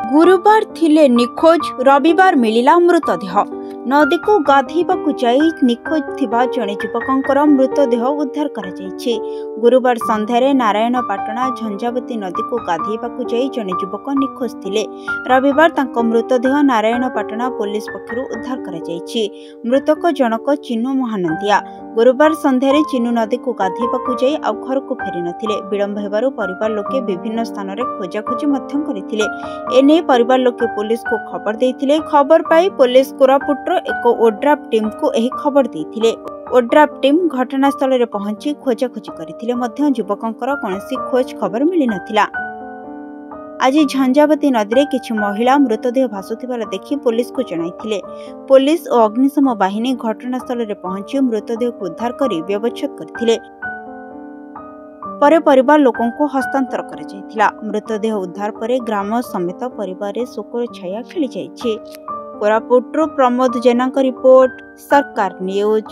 गुरुवार थिले निखोज रविवार मिलिला मृतदेह। नदी को गाधेबाकू जाई निखोज थिबा जणे युवकंकर मृतदेह उद्धार करा जायछि। गुरुवार संध्यारे नारायणपाटना झंझावती नदी को गाधेबाकू जाई जणे युवक निखोज थिले। रविवार तांको मृतदेह नारायणपाटना पुलिस पक्षरु उद्धार करा जायछि। मृतक जनक चिन्नू महानंदिया गुरुवार संध्यारे चिन्नू नदी को गाधेबाकू जाई आ घर को फेरि नथिले। विलंब हेबारु परिवार लोके विभिन्न स्थान रे खोजाखोजी मध्यम करिथिले। एने परिवार लोके पुलिस को खबर देइथिले। खबर पाई पुलिस कोरापुट एक ओड्राफ टीम को एही खबर देइथिले। ओड्राफ टीम घटनास्थल रे पहुंची खोजाखोजी करिथिले मध्य युवकंकर कोनोसी खोज खबर मिली नथिला। आज झंझावती नदी रे किछि महिला मृतदेह भासुथिबार देखि पुलिस को जणाइथिले। पुलिस और अग्निशम बाहिनी घटनास्थल रे पहुंची मृतदेह को उद्धार करी व्यवच्छेद करथिले। परे परिवार लोकों को हस्तांतर कर जायथिला। मृतदेह उद्धार परे ग्राम समेत परिवार रे शोकर छाया खेली जायछि। कोरापुट प्रमोद जेना रिपोर्ट, सरकार न्यूज।